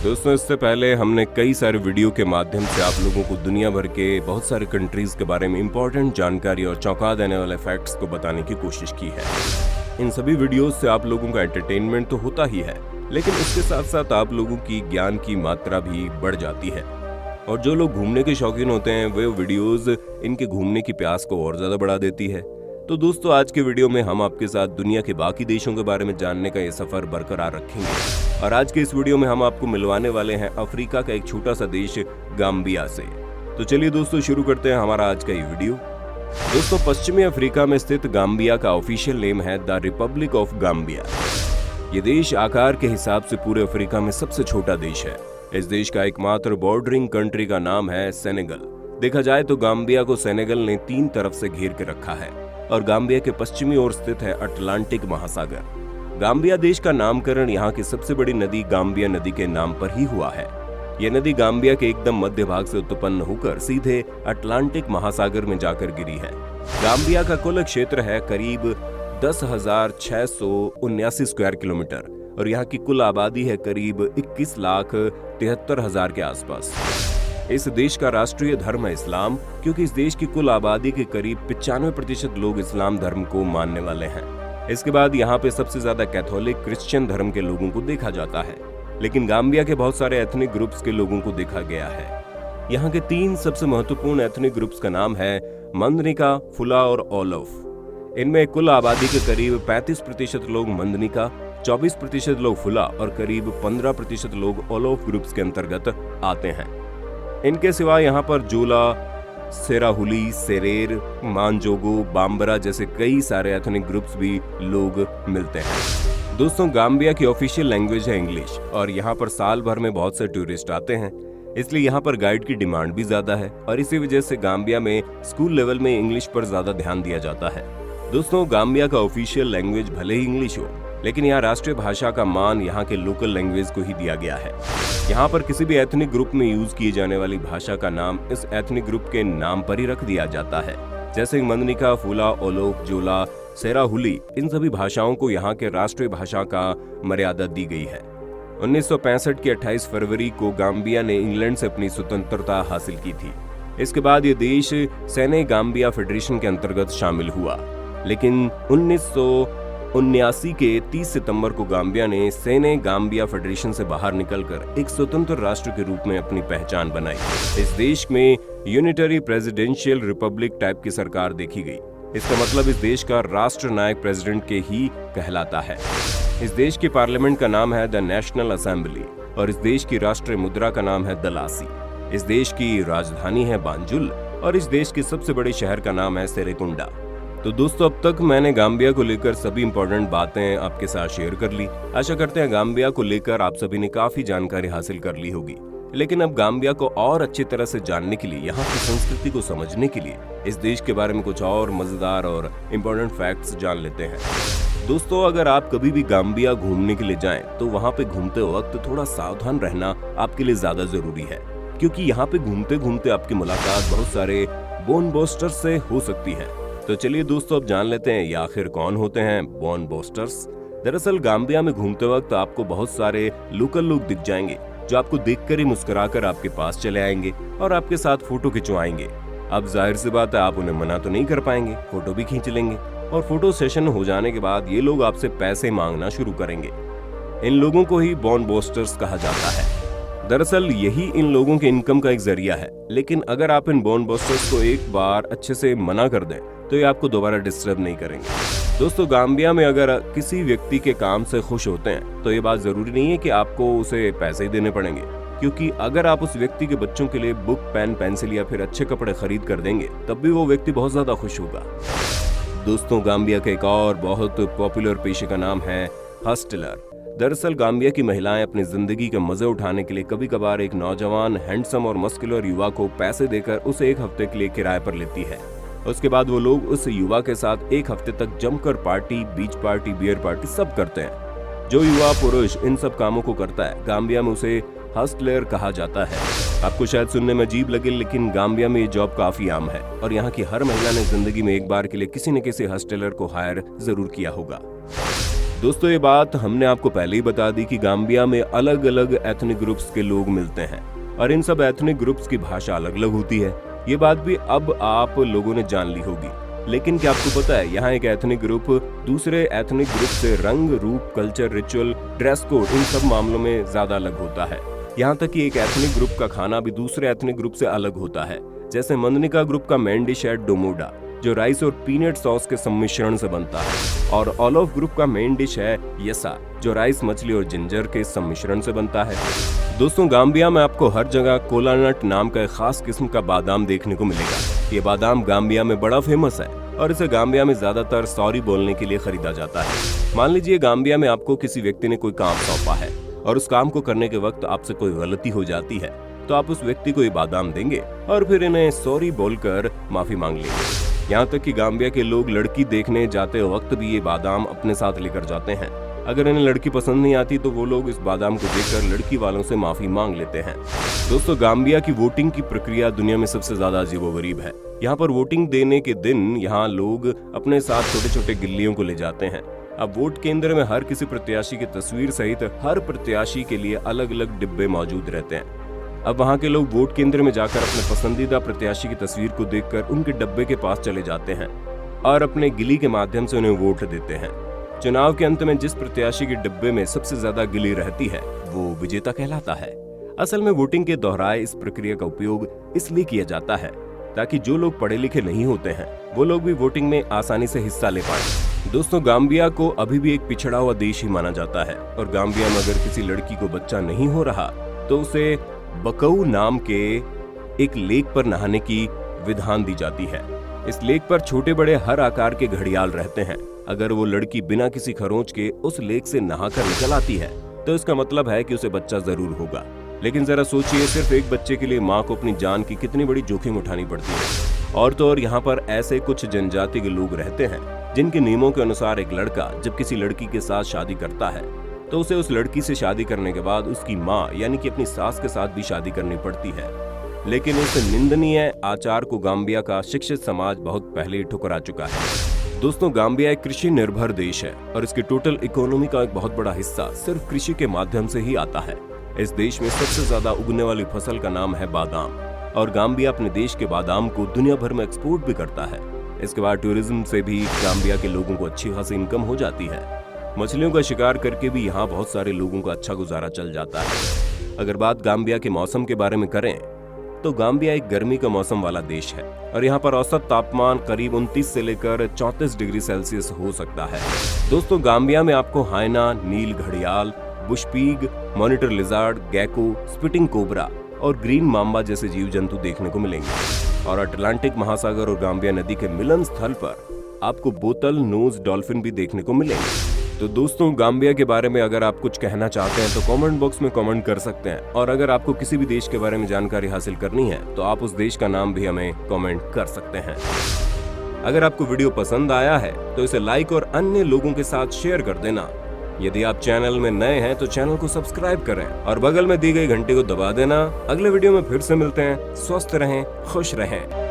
दोस्तों, इससे पहले हमने कई सारे वीडियो के माध्यम से आप लोगों को दुनिया भर के बहुत सारे कंट्रीज के बारे में इंपॉर्टेंट जानकारी और चौंका देने वाले फैक्ट्स को बताने की कोशिश की है। इन सभी वीडियोस से आप लोगों का एंटरटेनमेंट तो होता ही है, लेकिन इसके साथ साथ आप लोगों की ज्ञान की मात्रा भी बढ़ जाती है। और जो लोग घूमने के शौकीन होते हैं वे वीडियोस इनके घूमने की प्यास को और ज्यादा बढ़ा देती है। तो दोस्तों, आज के वीडियो में हम आपके साथ दुनिया के बाकी देशों के बारे में जानने का ये सफर बरकरार रखेंगे। और आज के इस वीडियो में हम आपको मिलवाने वाले हैं अफ्रीका का एक छोटा सा देश गाम्बिया से। तो चलिए दोस्तों, शुरू करते हैं हमारा आज का ये वीडियो। दोस्तों, पश्चिमी अफ्रीका में स्थित गाम्बिया का ऑफिशियल नेम है द रिपब्लिक ऑफ गाम्बिया। ये देश आकार के हिसाब से पूरे अफ्रीका में सबसे छोटा देश है। इस देश का एकमात्र बॉर्डरिंग कंट्री का नाम है सेनेगल। देखा जाए तो गाम्बिया को सेनेगल ने 3 तरफ से घेर के रखा है और गाम्बिया के पश्चिमी ओर स्थित है अटलांटिक महासागर। गाम्बिया देश का नामकरण यहाँ की सबसे बड़ी नदी गाम्बिया नदी के नाम पर ही हुआ है। यह नदी गाम्बिया के एकदम मध्य भाग से उत्पन्न होकर सीधे अटलांटिक महासागर में जाकर गिरी है। गाम्बिया का कुल क्षेत्र है करीब 10,679 स्क्वायर किलोमीटर और यहाँ की कुल आबादी है करीब 21,73,000 के आसपास। इस देश का राष्ट्रीय धर्म है इस्लाम, क्योंकि इस देश की कुल आबादी के करीब 95% लोग इस्लाम धर्म को मानने वाले हैं। इसके बाद यहाँ पे सबसे ज्यादा कैथोलिक क्रिश्चियन धर्म के लोगों को देखा जाता है, लेकिन गाम्बिया के बहुत सारे एथनिक ग्रुप्स के लोगों को देखा गया है। यहाँ के 3 सबसे महत्वपूर्ण एथनिक ग्रुप्स का नाम है मंदनिका, फुला और ओलोफ। इनमें कुल आबादी के करीब 35% लोग मंदनिका, 24% लोग फुला और करीब 15% लोग ओलोफ ग्रुप्स के अंतर्गत आते हैं। इनके सिवा यहाँ पर जोला, सेराहुली, सेरेर, मानजोगो, बाम्बरा जैसे कई सारे एथनिक ग्रुप्स भी लोग मिलते हैं। दोस्तों, गाम्बिया की ऑफिशियल लैंग्वेज है इंग्लिश और यहाँ पर साल भर में बहुत से टूरिस्ट आते हैं, इसलिए यहाँ पर गाइड की डिमांड भी ज्यादा है और इसी वजह से गाम्बिया में स्कूल लेवल में इंग्लिश पर ज्यादा ध्यान दिया जाता है। दोस्तों, गाम्बिया का ऑफिशियल लैंग्वेज भले ही इंग्लिश हो, लेकिन यहाँ राष्ट्रीय भाषा का मान यहाँ के लोकल लैंग्वेज को ही दिया गया है। यहाँ पर किसी भी एथनिक ग्रुप में यूज की जाने वाली भाषा का नाम इस एथनिक ग्रुप के नाम पर ही रख दिया जाता है। जैसे मंदनिका, फुला, ओलोफ, जोला, सेराहुली, इन सभी भाषाओं को यहाँ के राष्ट्रीय भाषा का मर्यादा दी गई है। 1965 की 28 फरवरी को गाम्बिया ने इंग्लैंड से अपनी स्वतंत्रता हासिल की थी। इसके बाद ये देश सेनेगाम्बिया फेडरेशन के अंतर्गत शामिल हुआ, लेकिन 1979 के 30 सितंबर को गाम्बिया ने सेनेगाम्बिया फेडरेशन से बाहर निकलकर एक स्वतंत्र राष्ट्र के रूप में अपनी पहचान बनाई। इस देश में यूनिटरी प्रेसिडेंशियल रिपब्लिक टाइप की सरकार देखी गई। इसका मतलब इस देश का राष्ट्र नायक प्रेसिडेंट के ही कहलाता है। इस देश की पार्लियामेंट का नाम है द नेशनल असेंबली और इस देश की राष्ट्रीय मुद्रा का नाम है दलासी। इस देश की राजधानी है बांजुल और इस देश के सबसे बड़े शहर का नाम है सेरेकुंडा। तो दोस्तों, अब तक मैंने गाम्बिया को लेकर सभी इंपॉर्टेंट बातें आपके साथ शेयर कर ली। आशा करते हैं गाम्बिया को लेकर आप सभी ने काफी जानकारी हासिल कर ली होगी। लेकिन अब गाम्बिया को और अच्छी तरह से जानने के लिए, यहाँ की संस्कृति को समझने के लिए इस देश के बारे में कुछ और मजेदार और इम्पोर्टेंट फैक्ट्स जान लेते हैं। दोस्तों, अगर आप कभी भी गाम्बिया घूमने के लिए जाएं, तो वहाँ पे घूमते वक्त थोड़ा सावधान रहना आपके लिए ज्यादा जरूरी है, क्योंकि यहाँ पे घूमते घूमते आपकी मुलाकात बहुत सारे बोन बोस्टर्स से हो सकती है। तो चलिए दोस्तों, अब जान लेते हैं ये आखिर कौन होते हैं बोन बोस्टर्स। दरअसल गाम्बिया में घूमते वक्त आपको बहुत सारे लोकल लोग दिख जाएंगे जो आपको देखकर ही मुस्कुराकर आपके पास चले आएंगे और आपके साथ फोटो खिंचवाएंगे। अब जाहिर सी बात है, आप उन्हें मना तो नहीं कर पाएंगे, फोटो भी खींच लेंगे और फोटो सेशन हो जाने के बाद ये लोग आपसे पैसे मांगना शुरू करेंगे। इन लोगों को ही बोन बोस्टर्स कहा जाता है। दरअसल यही इन लोगों के इनकम का एक जरिया है, लेकिन अगर आप इन बोन बोस्टर्स को एक बार अच्छे से मना कर दें तो ये आपको दोबारा डिस्टर्ब नहीं करेंगे। दोस्तों, गाम्बिया में अगर किसी व्यक्ति के काम से खुश होते हैं तो ये बात जरूरी नहीं है कि आपको उसे पैसे ही देने पड़ेंगे, क्योंकि अगर आप उस व्यक्ति के बच्चों के लिए बुक, पेन, पेंसिल या फिर अच्छे कपड़े खरीद कर देंगे तब भी वो व्यक्ति बहुत ज्यादा खुश होगा। दोस्तों, गाम्बिया का एक और बहुत पॉपुलर पेशे का नाम है हॉस्टलर। दरअसल गाम्बिया की महिलाएं अपनी जिंदगी के मजे उठाने के लिए कभी कभार एक नौजवान, हैंडसम और मस्कुलर युवा को पैसे देकर उसे 1 हफ्ते के लिए किराए पर लेती है। उसके बाद वो लोग उस युवा के साथ 1 हफ्ते तक जमकर पार्टी, बीच पार्टी, बियर पार्टी सब करते हैं। जो युवा पुरुष इन सब कामों को करता है, गाम्बिया में उसे हॉस्टलर कहा जाता है। आपको शायद सुनने में अजीब लगे, लेकिन गाम्बिया में ये जॉब काफी आम है और यहाँ की हर महिला ने जिंदगी में एक बार के लिए किसी न किसी हॉस्टलर को हायर जरूर किया होगा। दोस्तों ये बात हमने आपको पहले ही बता दी कि गाम्बिया में अलग अलग एथनिक ग्रुप्स के लोग मिलते हैं और इन सब एथनिक ग्रुप्स की भाषा अलग अलग होती है। ये बात भी अब आप लोगों ने जान ली होगी। लेकिन क्या आपको पता है, यहाँ एक एथनिक ग्रुप दूसरे एथनिक ग्रुप से रंग, रूप, कल्चर, रिचुअल, ड्रेस कोड इन सब मामलों में ज्यादा अलग होता है। यहाँ तक कि एक एथनिक ग्रुप का खाना भी दूसरे एथनिक ग्रुप से अलग होता है। जैसे मंदनिका ग्रुप का मेन डिश है डोमोडा, जो राइस और पीनट सॉस के सम्मिश्रण से बनता है, और ओलोफ ग्रुप का मेन डिश है यसा, जो राइस, मछली और जिंजर के सम्मिश्रण से बनता है। दोस्तों गाम्बिया में आपको हर जगह कोलानट नाम का एक खास किस्म का बादाम देखने को मिलेगा। ये बादाम गाम्बिया में बड़ा फेमस है और इसे गाम्बिया में ज्यादातर सॉरी बोलने के लिए खरीदा जाता है। मान लीजिए गाम्बिया में आपको किसी व्यक्ति ने कोई काम सौंपा है और उस काम को करने के वक्त आपसे कोई गलती हो जाती है, तो आप उस व्यक्ति को ये बादाम देंगे और फिर इन्हें सॉरी बोलकर माफी मांग लेंगे। यहाँ तक कि गाम्बिया के लोग लड़की देखने जाते वक्त भी ये बादाम अपने साथ लेकर जाते हैं। अगर इन्हें लड़की पसंद नहीं आती तो वो लोग इस बादाम को देखकर लड़की वालों से माफी मांग लेते हैं। दोस्तों गाम्बिया की वोटिंग की प्रक्रिया दुनिया में सबसे ज्यादा अजीबोगरीब है। यहाँ पर वोटिंग देने के दिन यहाँ लोग अपने साथ छोटे छोटे गिल्लियों को ले जाते हैं। अब वोट केंद्र में हर किसी प्रत्याशी की तस्वीर सहित हर प्रत्याशी के लिए अलग अलग डिब्बे मौजूद रहते हैं। अब वहाँ के लोग वोट केंद्र में जाकर अपने पसंदीदा प्रत्याशी की तस्वीर को देखकर उनके डब्बे के पास चले जाते हैं और अपने गिली के माध्यम से उन्हें वोट देते हैं। चुनाव के अंत में जिस प्रत्याशी के डिब्बे में सबसे ज्यादा गिली रहती है वो विजेता कहलाता है। असल में वोटिंग के दोहराए इस प्रक्रिया का उपयोग इसलिए किया जाता है ताकि जो लोग पढ़े लिखे नहीं होते हैं वो लोग भी वोटिंग में आसानी से हिस्सा ले पाए। दोस्तों गाम्बिया को अभी भी एक पिछड़ा हुआ देश ही माना जाता है और गाम्बिया में अगर किसी लड़की को बच्चा नहीं हो रहा तो उसे बकऊ नाम के एक लेक पर नहाने की विधान दी जाती है। इस लेक पर छोटे बड़े हर आकार के घड़ियाल रहते हैं। अगर वो लड़की बिना किसी खरोंच के उस लेक से नहाकर निकल आती है तो इसका मतलब है कि उसे बच्चा जरूर होगा। लेकिन जरा सोचिए, सिर्फ एक बच्चे के लिए माँ को अपनी जान की कितनी बड़ी जोखिम उठानी पड़ती है। और तो और यहाँ पर ऐसे कुछ जनजाति के लोग रहते हैं जिनके नियमों के अनुसार एक लड़का जब किसी लड़की के साथ शादी करता है तो उसे उस लड़की से शादी करने के बाद उसकी माँ यानी कि अपनी सास के साथ भी शादी करनी पड़ती है। लेकिन इस निंदनीय आचार को गाम्बिया का शिक्षित समाज बहुत पहले ही ठुकरा चुका है। दोस्तों गाम्बिया एक कृषि निर्भर देश है और इसकी टोटल इकोनॉमी का एक बहुत बड़ा हिस्सा सिर्फ कृषि के माध्यम से ही आता है। इस देश में सबसे ज्यादा उगने वाली फसल का नाम है बादाम और गाम्बिया अपने देश के बादाम को दुनिया भर में एक्सपोर्ट भी करता है। इसके बाद टूरिज्म से भी गाम्बिया के लोगों को अच्छी खासी इनकम हो जाती है। मछलियों का शिकार करके भी यहाँ बहुत सारे लोगों का अच्छा गुजारा चल जाता है। अगर बात गाम्बिया के मौसम के बारे में करें तो गाम्बिया एक गर्मी का मौसम वाला देश है और यहाँ पर औसत तापमान करीब 29 से लेकर 34 डिग्री सेल्सियस हो सकता है। दोस्तों गाम्बिया में आपको हाइना, नील घड़ियाल, बुशपीग, मॉनिटर लिजार्ड, गैको, स्पिटिंग कोबरा और ग्रीन माम्बा जैसे जीव जंतु देखने को मिलेंगे। और अटलांटिक महासागर और गाम्बिया नदी के मिलन स्थल पर आपको बोतल नोज डॉल्फिन भी देखने को मिलेंगे। तो दोस्तों गाम्बिया के बारे में अगर आप कुछ कहना चाहते हैं तो कमेंट बॉक्स में कमेंट कर सकते हैं और अगर आपको किसी भी देश के बारे में जानकारी हासिल करनी है तो आप उस देश का नाम भी हमें कमेंट कर सकते हैं। अगर आपको वीडियो पसंद आया है तो इसे लाइक और अन्य लोगों के साथ शेयर कर देना। यदि आप चैनल में नए हैं तो चैनल को सब्सक्राइब करें और बगल में दी गई घंटी को दबा देना। अगले वीडियो में फिर से मिलते हैं। स्वस्थ रहें, खुश रहें।